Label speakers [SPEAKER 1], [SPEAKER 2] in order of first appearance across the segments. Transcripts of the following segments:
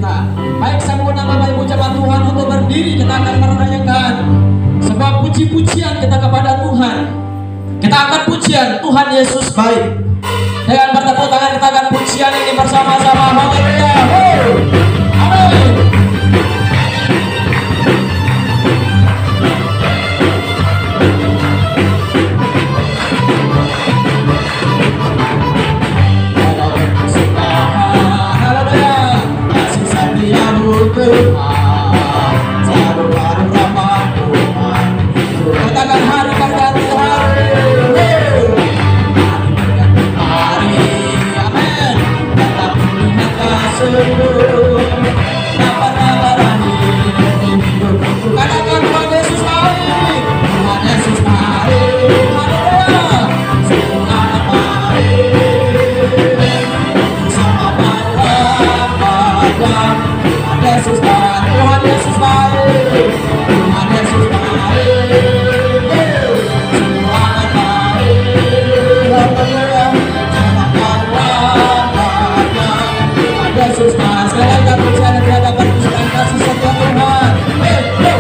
[SPEAKER 1] kita. Baik sempurna Bapak Ibu jemaat Tuhan, untuk berdiri kita akan merayakan sebuah puji-pujian kita kepada Tuhan. Kita akan pujian Tuhan Yesus baik. Dengan bertepuk tangan kita akan pujian ini bersama-sama. Haleluya. Amin. Katakan hari berganti hari. Amin. Tetap ingat kasih. Katakan Tuhan Yesus baik. Tuhan Yesus baik. Haleluya. Semangat baik. Sama Tuhan Yesus baik. Tuhan Yesus baik. Tuhan Yesus baik. Semangat baik. Haleluya. Tuhan Yesus baik. Sekali lagi pujian dan terhadap perbuatan kasih setia Tuhan. Semuanya.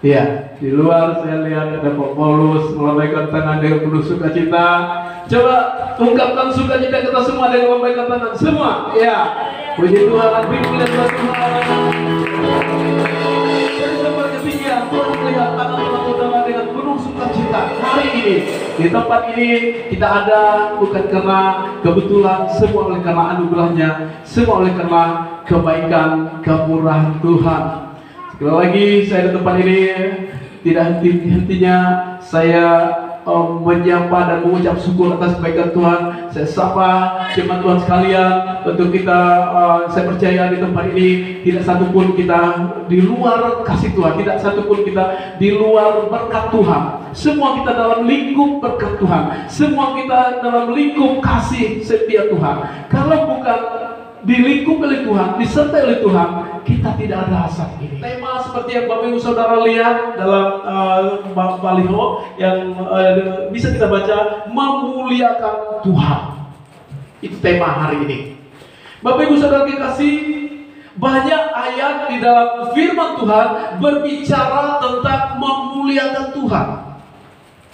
[SPEAKER 2] Ya, di luar saya lihat ada Pak Paulus melambaikan tangan dengan penuh sukacita. Coba ungkapkan sukacita kita semua dengan melambaikan tangan semua. Ya, puji Tuhan, puji Tuhan. Bersama ketinggian, Tuhan melihat tangan teman-teman dengan penuh sukacita. Hari ini di tempat ini kita ada bukan karena kebetulan, semua oleh karena anugerahnya, semua oleh karena kebaikan, kemurahan Tuhan. Sekali lagi saya di tempat ini tidak henti-hentinya saya menyapa dan mengucap syukur atas kebaikan Tuhan. Saya sapa jemaat Tuhan sekalian untuk kita, saya percaya di tempat ini tidak satupun kita di luar kasih Tuhan, tidak satupun kita di luar berkat Tuhan. Semua kita dalam lingkup berkat Tuhan, semua kita dalam lingkup kasih setia Tuhan. Kalau bukan di lingkup oleh Tuhan, disertai oleh Tuhan, kita tidak ada saat ini. Tema seperti yang Bapak Ibu Saudara lihat dalam baliho yang bisa kita baca, memuliakan Tuhan. Itu tema hari ini. Bapak Ibu Saudara dikasih, banyak ayat di dalam firman Tuhan berbicara tentang memuliakan Tuhan.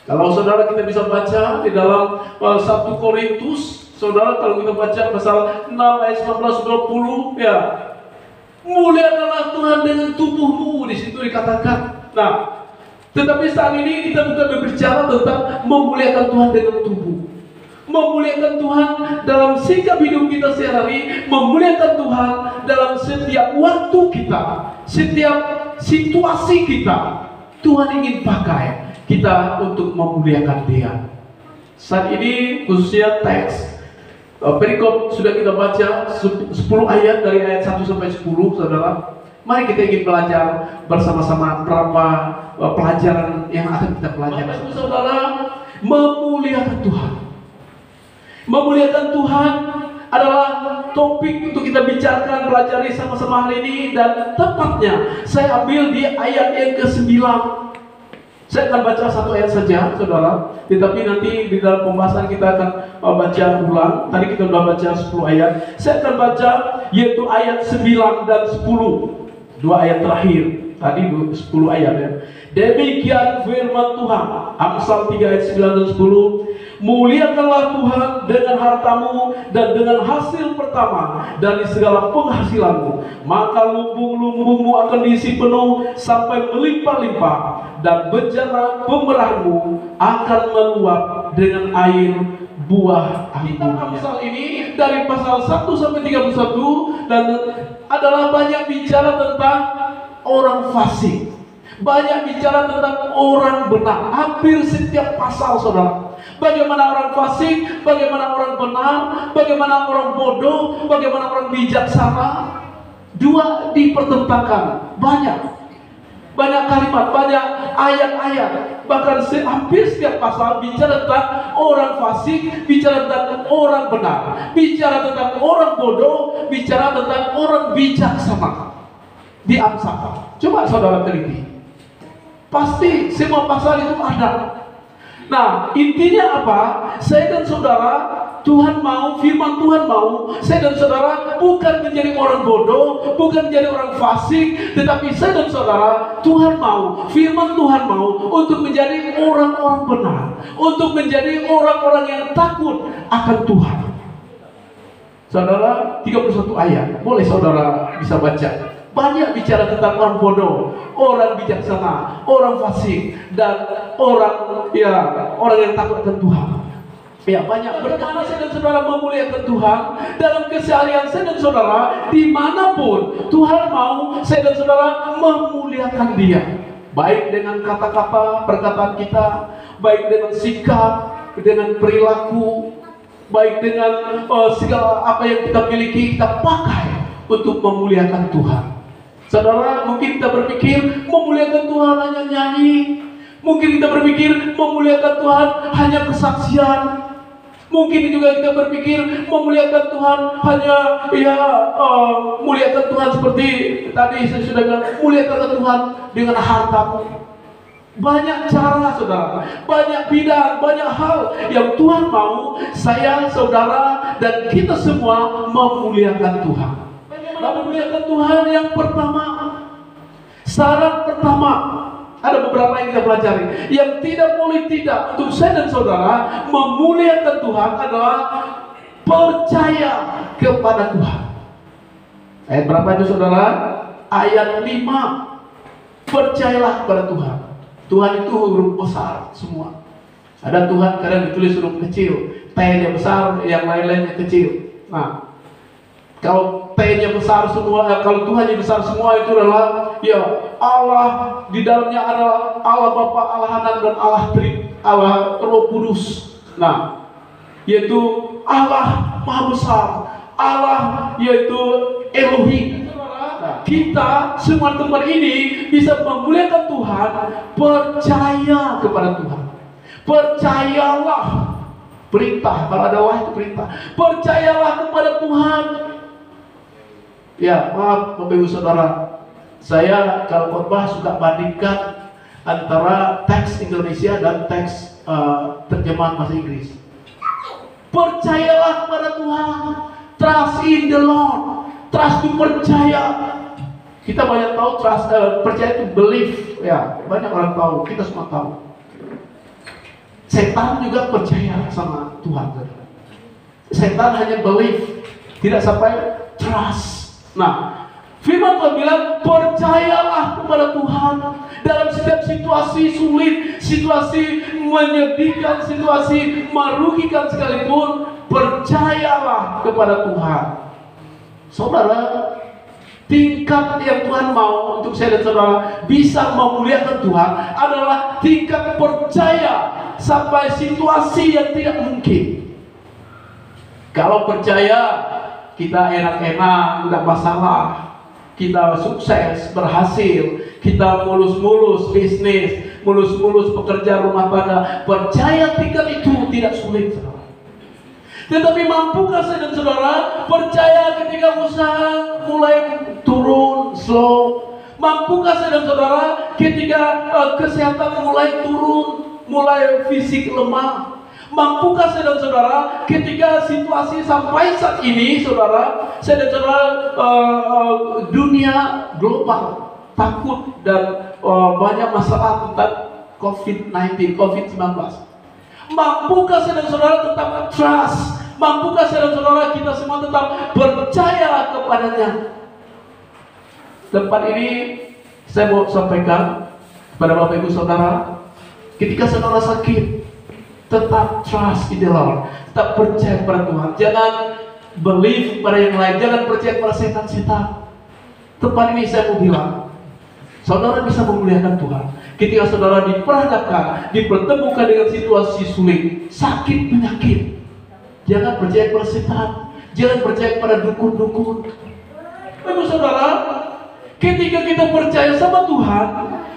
[SPEAKER 2] Kalau saudara kita bisa baca di dalam 1 Korintus, saudara kalau kita baca pasal 6 ayat 19-20, ya, muliakanlah Tuhan dengan tubuhmu, di situ dikatakan. Nah, tetapi saat ini kita bukan berbicara tentang memuliakan Tuhan dengan tubuh. Memuliakan Tuhan dalam sikap hidup kita sehari-hari, memuliakan Tuhan dalam setiap waktu kita, setiap situasi kita. Tuhan ingin pakai kita untuk memuliakan Dia. Saat ini khususnya teks perikop sudah kita baca 10 ayat dari ayat 1 sampai 10, saudara. Mari kita ingin belajar bersama-sama berapa pelajaran yang akan kita pelajari. Bapak Ibu Saudara, memuliakan Tuhan. Memuliakan Tuhan adalah topik untuk kita bicarakan, pelajari sama-sama hari ini, dan tepatnya saya ambil di ayat yang ke-9. Saya akan baca satu ayat saja, saudara. Tetapi nanti di dalam pembahasan kita akan baca ulang. Tadi kita sudah baca 10 ayat. Saya akan baca yaitu ayat 9 dan 10. Dua ayat terakhir. Tadi 10 ayat ya. Demikian firman Tuhan. Amsal 3 ayat 9 dan 10. Muliakanlah Tuhan dengan hartamu dan dengan hasil pertama dari segala penghasilanmu, maka lumbung-lumbungmu akan diisi penuh sampai melimpah-limpah, dan bejana pemerahmu akan meluap dengan air buah anggurnya. Amsal ini dari pasal 1 sampai 31 dan adalah banyak bicara tentang orang fasik, banyak bicara tentang orang benar. Hampir setiap pasal, saudara. Bagaimana orang fasik, bagaimana orang benar, bagaimana orang bodoh, bagaimana orang bijaksana. Dua dipertentangkan. Banyak kalimat, banyak ayat-ayat. Bahkan hampir setiap pasal bicara tentang orang fasik, bicara tentang orang benar, bicara tentang orang bodoh, bicara tentang orang bijaksana. Di Amsal. Coba saudara teliti. Pasti semua pasal itu ada. Nah, intinya apa? Saya dan saudara, Tuhan mau, firman Tuhan mau, saya dan saudara bukan menjadi orang bodoh, bukan menjadi orang fasik, tetapi saya dan saudara, Tuhan mau, firman Tuhan mau untuk menjadi orang-orang benar, untuk menjadi orang-orang yang takut akan Tuhan. Saudara, 31 ayat, boleh saudara bisa baca. Banyak bicara tentang orang bodoh, orang bijaksana, orang fasik, dan orang yang takut akan Tuhan. Ya, banyak. Bagaimana saya dan saudara memuliakan Tuhan dalam keseharian saya dan saudara, dimanapun Tuhan mau saya dan saudara memuliakan Dia, baik dengan kata-kata perkataan kita, baik dengan sikap, dengan perilaku, baik dengan segala apa yang kita miliki, kita pakai untuk memuliakan Tuhan. Saudara, mungkin kita berpikir memuliakan Tuhan hanya nyanyi. Mungkin kita berpikir memuliakan Tuhan hanya kesaksian. Mungkin juga kita berpikir memuliakan Tuhan hanya muliakan Tuhan seperti tadi saya sudah bilang, muliakan Tuhan dengan hartamu. Banyak cara, saudara, banyak bidang, banyak hal yang Tuhan mau saya, saudara, dan kita semua memuliakan Tuhan. Memuliakan Tuhan yang pertama, syarat pertama, ada beberapa yang kita pelajari. Yang tidak boleh tidak untuk saya dan saudara memuliakan Tuhan adalah percaya kepada Tuhan. Ayat berapa itu saudara? Ayat 5. Percayalah kepada Tuhan. Tuhan itu huruf besar semua. Ada Tuhan kadang ditulis huruf kecil, T-nya besar, yang lain-lainnya kecil. Nah, kalau T-nya besar semua, kalau Tuhan yang besar semua itu adalah Allah, di dalamnya ada Allah Bapa, Allah Anak, dan Allah Roh Kudus. Nah, yaitu Allah Maha Besar, Allah yaitu Elohim. Nah, kita semua tempat ini bisa memuliakan Tuhan, percaya kepada Tuhan. Percayalah, perintah, kalau ada wah itu perintah. Percayalah kepada Tuhan. Ya, maaf Bapak Ibu Saudara, saya kalau khotbah suka bandingkan antara teks Indonesia dan teks terjemahan bahasa Inggris. Percayalah kepada Tuhan. Trust in the Lord. Trust itu percaya. Kita banyak tahu trust, percaya itu belief. Ya, banyak orang tahu. Kita semua tahu. Setan juga percaya sama Tuhan. Setan hanya belief, tidak sampai trust. Nah, firman Tuhan bilang percayalah kepada Tuhan dalam setiap situasi sulit, situasi menyedihkan, situasi merugikan sekalipun, percayalah kepada Tuhan. Saudara, tingkat yang Tuhan mau untuk saya dan saudara bisa memuliakan Tuhan adalah tingkat percaya sampai situasi yang tidak mungkin. Kalau percaya kita enak-enak, tidak masalah. kita sukses, berhasil, kita mulus-mulus bisnis, mulus-mulus pekerja rumah tangga, percaya tingkat itu tidak sulit, saudara. Tetapi mampukah saya dan saudara percaya ketika usaha mulai turun, slow? Mampukah saya dan saudara ketika kesehatan mulai turun, mulai fisik lemah? Mampukah saya dan saudara ketika situasi sampai saat ini, saudara, saya dan saudara, dunia global takut dan banyak masalah tentang COVID-19, COVID-19. Mampukah saya dan saudara tetap trust? Mampukah saya dan saudara kita semua tetap percaya kepadanya? Tempat ini saya mau sampaikan kepada Bapak Ibu Saudara, ketika saudara sakit, tetap trust in the Lord, tetap percaya kepada Tuhan. Jangan believe pada yang lain, jangan percaya kepada setan-setan. Tempat ini saya mau bilang, saudara bisa memuliakan Tuhan ketika saudara diperhadapkan, dipertemukan dengan situasi sulit, sakit, penyakit. Jangan percaya kepada setan, jangan percaya kepada dukun-dukun. Ibu saudara, ketika kita percaya sama Tuhan,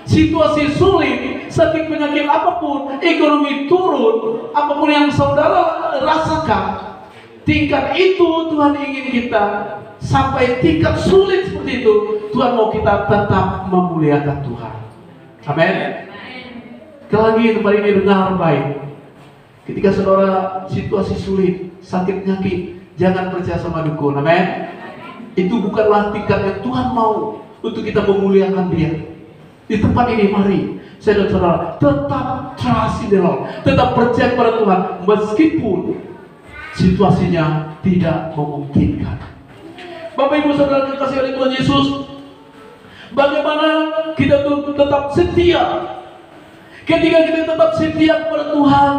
[SPEAKER 2] situasi sulit, sakit, penyakit apapun, ekonomi turun, apapun yang saudara rasakan, tingkat itu Tuhan ingin kita sampai tingkat sulit seperti itu. Tuhan mau kita tetap memuliakan Tuhan. Amin. Sekali lagi tempat ini dengar baik. Ketika saudara situasi sulit, sakit, penyakit, jangan percaya sama dukun. Amin. Itu bukanlah tingkat yang Tuhan mau untuk kita memuliakan Dia. Di tempat ini mari saya dan saudara tetap trust in the Lord, tetap percaya kepada Tuhan meskipun situasinya tidak memungkinkan. Bapak Ibu Saudara dikasihi oleh Tuhan Yesus, bagaimana kita tetap setia? Ketika kita tetap setia kepada Tuhan,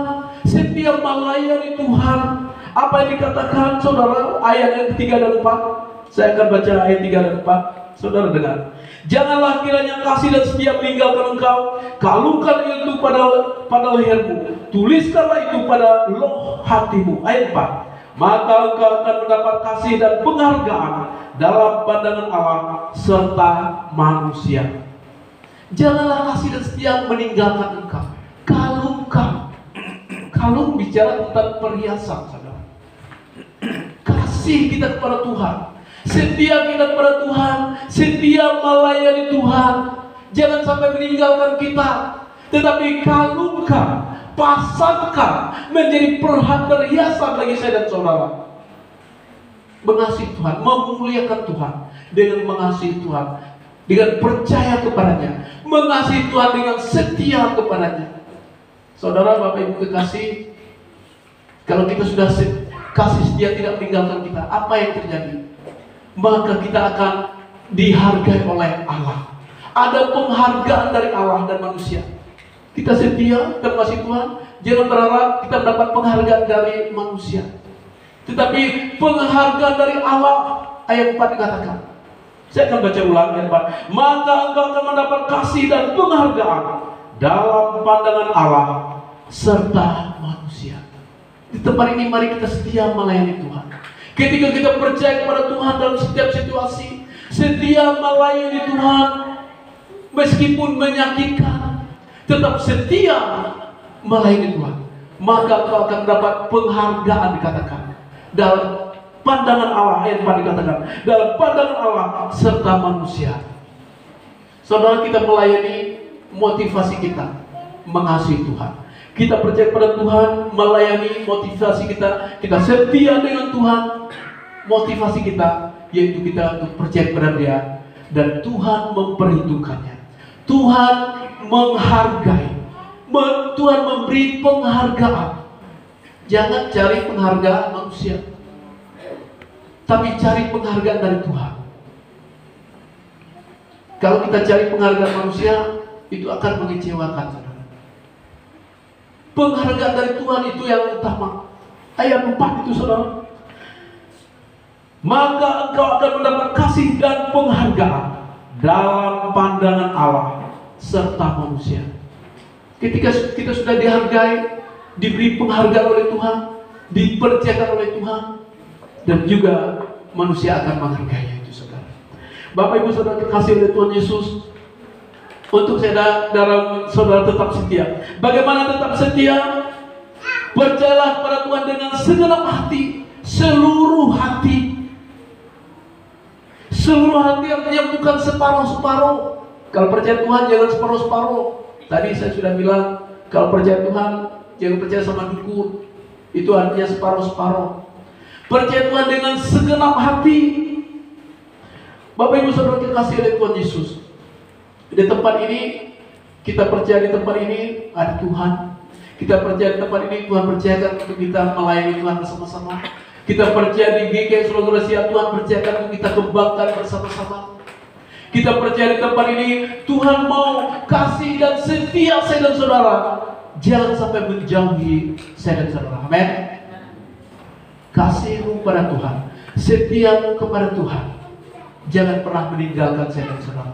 [SPEAKER 2] setia melayani Tuhan, apa yang dikatakan saudara ayat yang ketiga dan 4? Saya akan baca ayat 3 dan 4. Saudara dengar. Janganlah kiranya kasih dan setia meninggalkan engkau. Kalungkan itu pada lehermu, tuliskanlah itu pada loh hatimu. Ayat 4. Maka engkau akan mendapat kasih dan penghargaan dalam pandangan Allah serta manusia. Janganlah kasih dan setia meninggalkan engkau. Kalungkan. Kalung bicara tentang perhiasan, saudara. Kasih kita kepada Tuhan, setia kita kepada Tuhan, setia melayani Tuhan. Jangan sampai meninggalkan kita, tetapi kalungkan, pasangkan menjadi perhiasan bagi saya dan saudara. Mengasihi Tuhan, memuliakan Tuhan dengan mengasihi Tuhan, dengan percaya kepadanya, mengasihi Tuhan dengan setia kepadanya. Saudara, Bapak Ibu kekasih, kalau kita sudah kasih setia tidak meninggalkan kita, apa yang terjadi? Maka kita akan dihargai oleh Allah. Ada penghargaan dari Allah dan manusia. Kita setia, kita mengasihi Tuhan, jangan berharap kita mendapat penghargaan dari manusia, tetapi penghargaan dari Allah. Ayat 4 dikatakan, saya akan baca ulang ayat 4. Maka engkau akan mendapat kasih dan penghargaan dalam pandangan Allah serta manusia. Di tempat ini mari kita setia melayani Tuhan. Ketika kita percaya kepada Tuhan dalam setiap situasi, setia melayani Tuhan meskipun menyakitkan, tetap setia melayani Tuhan, maka kau akan mendapat penghargaan. Dikatakan dalam pandangan Allah, ayat 4 dikatakan dalam pandangan Allah serta manusia. Saudara, kita melayani, motivasi kita mengasihi Tuhan. Kita percaya pada Tuhan, melayani, motivasi kita setia dengan Tuhan. Motivasi kita yaitu kita untuk percaya kepada Dia, dan Tuhan memperhitungkannya. Tuhan menghargai, Tuhan memberi penghargaan. Jangan cari penghargaan manusia, tapi cari penghargaan dari Tuhan. Kalau kita cari penghargaan manusia, itu akan mengecewakan, saudara. Penghargaan dari Tuhan itu yang utama. Ayat 4 itu, saudara. Maka engkau akan mendapat kasih dan penghargaan dalam pandangan Allah serta manusia. Ketika kita sudah dihargai, diberi penghargaan oleh Tuhan, dipercayakan oleh Tuhan, dan juga manusia akan menghargainya itu, saudara. Bapak Ibu Saudara dikasih oleh Tuhan Yesus, untuk saya dalam saudara tetap setia. Bagaimana tetap setia? Berjalan kepada Tuhan dengan segenap hati, seluruh hati. Seluruh hati artinya bukan separuh-separuh. Kalau percaya Tuhan jangan separuh-separuh. Tadi saya sudah bilang, kalau percaya Tuhan jangan percaya sama dukun. Itu artinya separuh-separuh. Percaya Tuhan dengan segenap hati. Bapak Ibu Saudara dikasih oleh Tuhan Yesus. Di tempat ini, kita percaya di tempat ini ada Tuhan. Kita percaya di tempat ini Tuhan percayakan untuk kita melayani Tuhan bersama-sama. Kita percaya di GKI Solo Gracia Tuhan percayakan untuk kita kembangkan bersama-sama. Kita percaya di tempat ini Tuhan mau kasih dan setia saya dan saudara. Jangan sampai menjauhi saya dan saudara. Amin. Kasihmu kepada Tuhan, setiamu kepada Tuhan, jangan pernah meninggalkan saya dan saudara.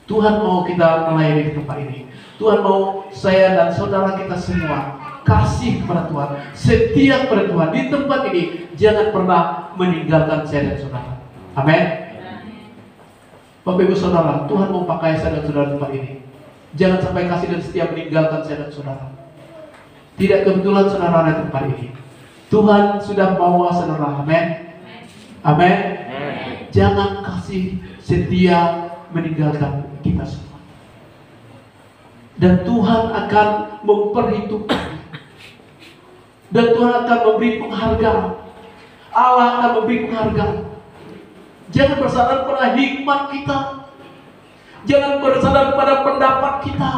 [SPEAKER 2] Tuhan mau kita melayani di tempat ini. Tuhan mau saya dan saudara kita semua kasih kepada Tuhan, setia kepada Tuhan di tempat ini. Jangan pernah meninggalkan saya dan saudara. Amin. Bapak Ibu Saudara, Tuhan mau pakai saya dan saudara di tempat ini. Jangan sampai kasih dan setia meninggalkan saya dan saudara. Tidak kebetulan saudara ada di tempat ini. Tuhan sudah bawa saudara. Amin. Amin. Jangan kasih setia meninggalkan kita semua. Dan Tuhan akan memperhitungkan. Dan Tuhan akan memberi penghargaan. Allah akan memberi penghargaan. Jangan bersandar pada hikmat kita. Jangan bersandar pada pendapat kita.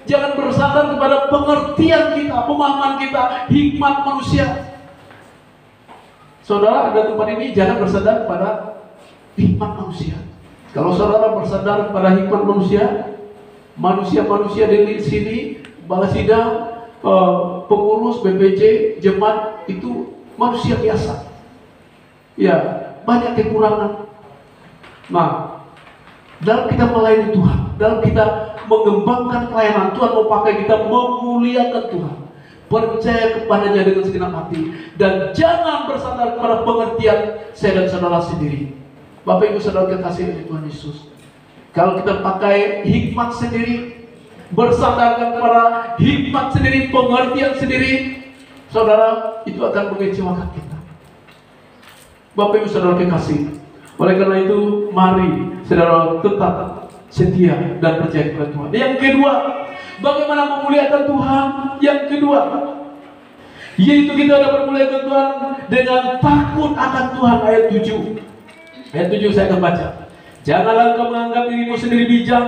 [SPEAKER 2] Jangan bersandar kepada pengertian kita, pemahaman kita, hikmat manusia. Saudara ada tempat ini jangan bersandar pada hikmat manusia. Kalau saudara bersandar pada hikmat manusia, manusia-manusia di sini, balas sidang, pengurus BPJ, jemaat itu manusia biasa. Ya, banyak kekurangan. Nah, dalam kita melayani Tuhan, dalam kita mengembangkan pelayanan, Tuhan mau pakai kita memuliakan Tuhan. Percaya kepadanya dengan segenap hati dan jangan bersandar kepada pengertian saya dan saudara sendiri. Bapak Ibu Saudara kekasih oleh Tuhan Yesus, kalau kita pakai hikmat sendiri, bersandarkan kepada hikmat sendiri, pengertian sendiri, saudara, itu akan mengecewakan kita. Bapak Ibu Saudara kekasih, oleh karena itu mari saudara tetap setia dan percaya kepada Tuhan. Yang kedua, bagaimana memuliakan Tuhan? Yang kedua, yaitu kita dapat memuliakan Tuhan dengan takut akan Tuhan. Ayat 7. Ayat 7 saya akan baca. Janganlah engkau menganggap dirimu sendiri bijak,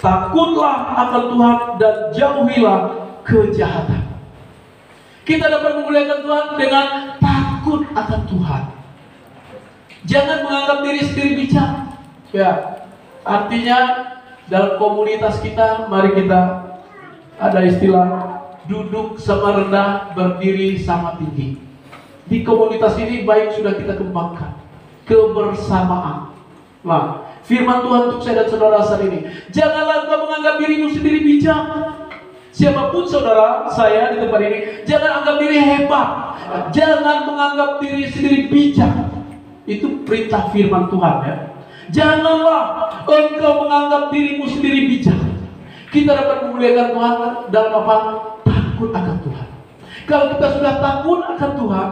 [SPEAKER 2] takutlah akan Tuhan dan jauhilah kejahatan. Kita dapat memuliakan Tuhan dengan takut akan Tuhan. Jangan menganggap diri sendiri bijak. Ya, artinya dalam komunitas kita, mari kita ada istilah duduk sama rendah, berdiri sama tinggi. Di komunitas ini baik sudah kita kembangkan kebersamaan. Nah, firman Tuhan untuk saya dan saudara saat ini, janganlah engkau menganggap dirimu sendiri bijak. Siapapun saudara saya di tempat ini, jangan anggap diri hebat, jangan menganggap diri sendiri bijak. Itu perintah firman Tuhan ya. Janganlah engkau menganggap dirimu sendiri bijak. Kita dapat memuliakan Tuhan dalam apa? Takut akan Tuhan. Kalau kita sudah takut akan Tuhan,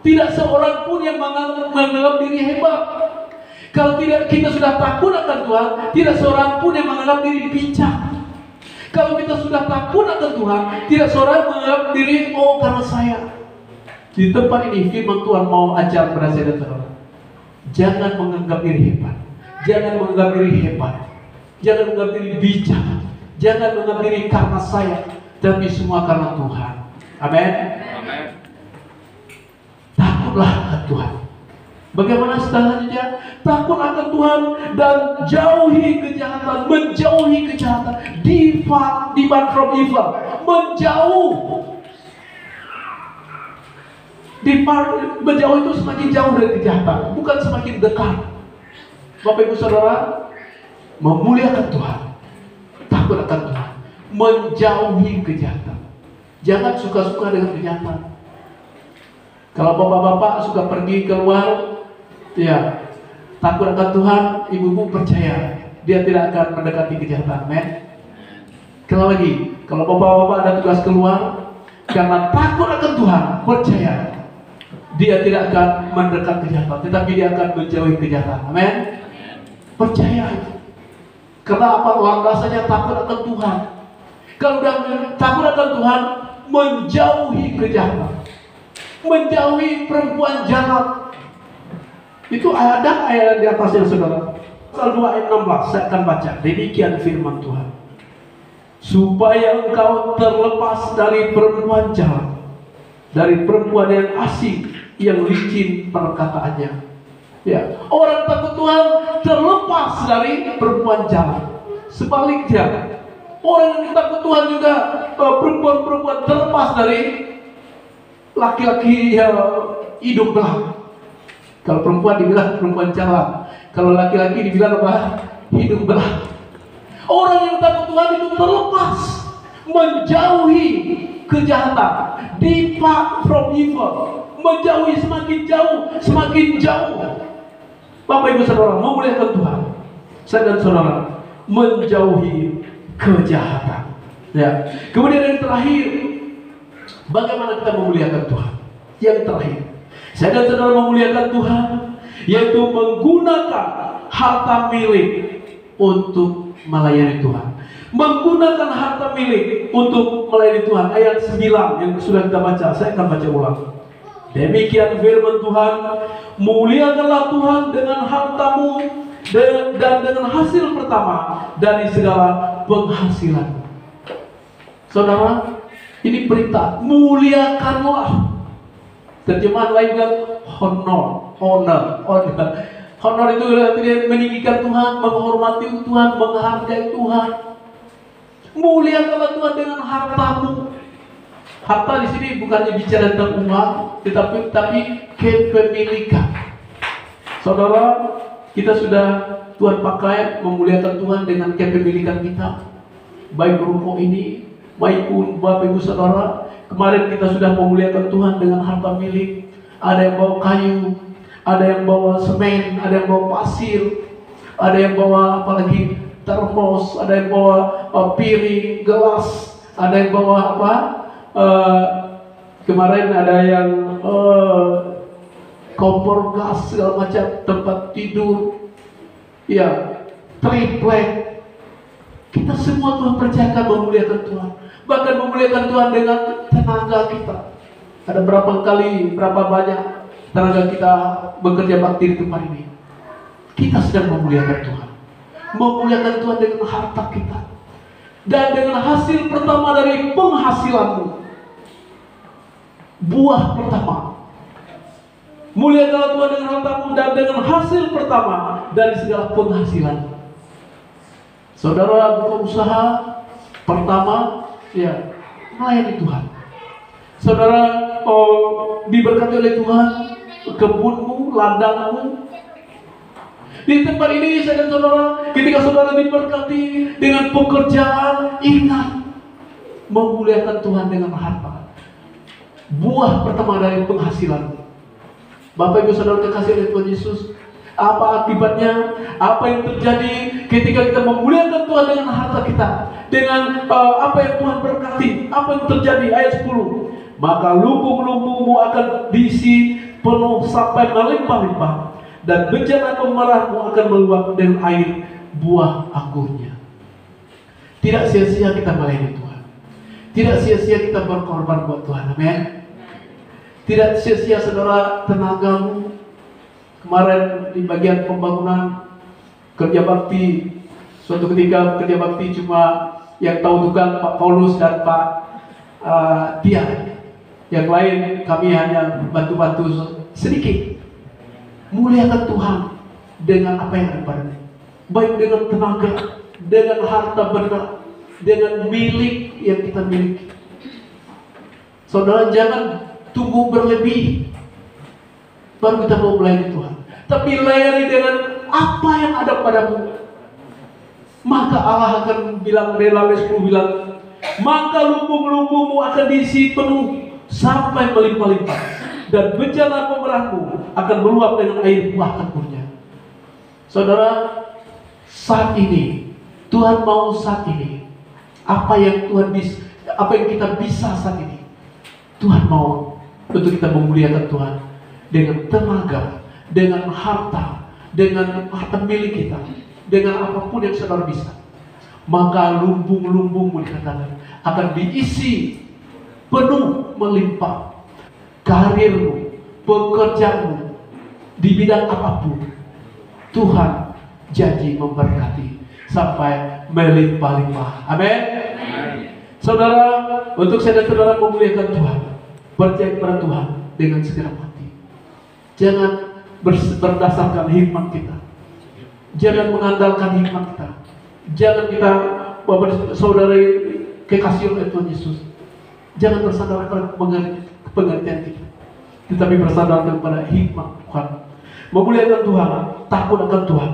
[SPEAKER 2] tidak seorang pun yang menganggap diri hebat. Kalau tidak kita sudah takut akan Tuhan, tidak seorang pun yang menganggap diri bijak. Kalau kita sudah takut akan Tuhan, tidak seorang menganggap diri, oh karena saya. Di tempat ini firman Tuhan mau ajar kepada saya dan saudara. Jangan menganggap diri hebat. Jangan menganggap diri hebat. Jangan menganggap diri bijak. Jangan menganggap diri karena saya, tapi semua karena Tuhan. Amin.
[SPEAKER 3] Amin.
[SPEAKER 2] Takutlah akan Tuhan. Bagaimana selanjutnya? Takut akan Tuhan dan jauhi kejahatan, menjauhi kejahatan. Depart from evil. Menjauh. Menjauh itu semakin jauh dari kejahatan, bukan semakin dekat. Bapak Ibu Saudara, memuliakan Tuhan, takut akan Tuhan, menjauhi kejahatan. Jangan suka-suka dengan kejahatan. Kalau bapak-bapak suka pergi keluar, ya takut akan Tuhan, ibumu percaya dia tidak akan mendekati kejahatan. Amen. Kalau lagi, kalau bapak-bapak ada tugas keluar, karena takut akan Tuhan, percaya dia tidak akan mendekat kejahatan, tetapi dia akan menjauhi kejahatan. Amen. Percaya itu. Karena apa? Landasannya takut akan Tuhan. Kalau udah takut akan Tuhan, menjauhi kejahatan, menjauhi perempuan jahat. Itu ada ayat di atasnya, saudara. Pasal 2 ayat 16, saya akan baca. Demikian firman Tuhan. Supaya engkau terlepas dari perempuan jahat, dari perempuan yang asing, yang licin perkataannya. Ya, orang takut Tuhan terlepas dari perempuan jahat. Sebaliknya, orang yang takut Tuhan juga, perempuan-perempuan terlepas dari laki-laki yang hidung belang. Kalau perempuan dibilang perempuan jalan, kalau laki-laki dibilang apa? Hidung belang. Orang yang takut Tuhan itu terlepas, menjauhi kejahatan, depart from evil, menjauhi semakin jauh, semakin jauh. Bapak Ibu Saudara, memuliakan Tuhan. Saya dan saudara menjauhi kejahatan. Ya. Kemudian yang terakhir, bagaimana kita memuliakan Tuhan? Yang terakhir, saya dan saudara memuliakan Tuhan, yaitu menggunakan harta milik untuk melayani Tuhan. Menggunakan harta milik untuk melayani Tuhan. Ayat 9 yang sudah kita baca, saya akan baca ulang. Demikian firman Tuhan, muliakanlah Tuhan dengan hartamu dan dengan hasil pertama dari segala penghasilan. Saudara, ini perintah, muliakanlah. Terjemahan lain bilang honor. Honor itu artinya meninggikan Tuhan, menghormati Tuhan, menghargai Tuhan. Muliakanlah Tuhan dengan hartamu. Harta di sini bukannya bicara tentang uang, tetapi kepemilikan. Saudara, kita sudah Tuhan pakai memuliakan Tuhan dengan kepemilikan kita. Baik rukuk ini, maupun Bapak Ibu Saudara, kemarin kita sudah memuliakan Tuhan dengan harta milik. Ada yang bawa kayu, ada yang bawa semen, ada yang bawa pasir, ada yang bawa apalagi termos, ada yang bawa piring, gelas, ada yang bawa apa? Kemarin ada yang kompor gas, segala macam, tempat tidur, ya, triplek. Kita semua Tuhan percayakan memuliakan Tuhan, bahkan memuliakan Tuhan dengan tenaga kita. Ada berapa banyak tenaga kita bekerja bakti di tempat ini. Kita sedang memuliakan Tuhan, memuliakan Tuhan dengan harta kita dan dengan hasil pertama dari penghasilanmu. Buah pertama, muliakanlah Tuhan dengan hartamu dan dengan hasil pertama dari segala penghasilan. Saudara buka usaha pertama, ya, melayani Tuhan. Saudara diberkati oleh Tuhan, kebunmu, ladangmu. Di tempat ini saya dan saudara, ketika saudara diberkati dengan pekerjaan, ingat memuliakan Tuhan dengan harta. Buah pertama dari penghasilan. Bapak Ibu Saudara kekasih oleh Tuhan Yesus, apa akibatnya? Apa yang terjadi ketika kita memuliakan Tuhan dengan harta kita, dengan apa yang Tuhan berkati? Apa yang terjadi? Ayat 10. Maka lumbung-lumbungmu akan diisi penuh sampai melimpah-limpah, dan bejana pemerahmu akan meluap dengan air buah anggurnya. Tidak sia-sia kita melayani Tuhan. Tidak sia-sia kita berkorban buat Tuhan. Amin. Tidak sia-sia saudara tenagamu. Kemarin di bagian pembangunan kerja bakti, suatu ketika kerja bakti cuma yang tahu tukang Pak Paulus dan Pak Tia. Yang lain kami hanya bantu-bantu sedikit. Muliakan Tuhan dengan apa yang ada padanya, baik dengan tenaga, dengan harta benda, dengan milik yang kita miliki. Saudara jangan tunggu berlebih baru kita mau melayani Tuhan, tapi layani dengan apa yang ada padamu. Maka Allah akan bilang, Rela 10 bilang, maka lumbung-lumbungmu akan diisi penuh sampai melimpah-limpah, dan bejana pemerahmu akan meluap dengan air buah anggurnya. Saudara, saat ini Tuhan mau saat ini apa yang kita bisa saat ini. Tuhan mau untuk kita memuliakan Tuhan dengan tenaga, dengan harta milik kita, dengan apapun yang saudara bisa. Maka lumbung-lumbungmu dikatakan akan diisi penuh melimpah. Karirmu, pekerjaanmu, di bidang apapun, Tuhan janji memberkati sampai melimpah-limpah. Amin. Saudara, untuk saya dan saudara memuliakan Tuhan, percaya kepada Tuhan dengan segenap hati. Jangan berdasarkan hikmat kita. Jangan mengandalkan hikmat kita. Jangan kita, Bapak saudara kekasih oleh Tuhan Yesus, jangan bersandar pada pengertian kita, tetapi bersandar kepada hikmat Tuhan. Memuliakan Tuhan, takut akan Tuhan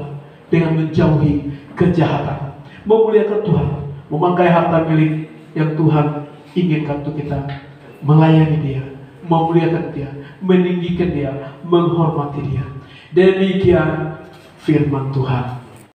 [SPEAKER 2] dengan menjauhi kejahatan. Memuliakan Tuhan, memakai harta milik yang Tuhan inginkan untuk kita, melayani Dia, memuliakan Dia, meninggikan Dia, menghormati Dia. Demikian firman Tuhan.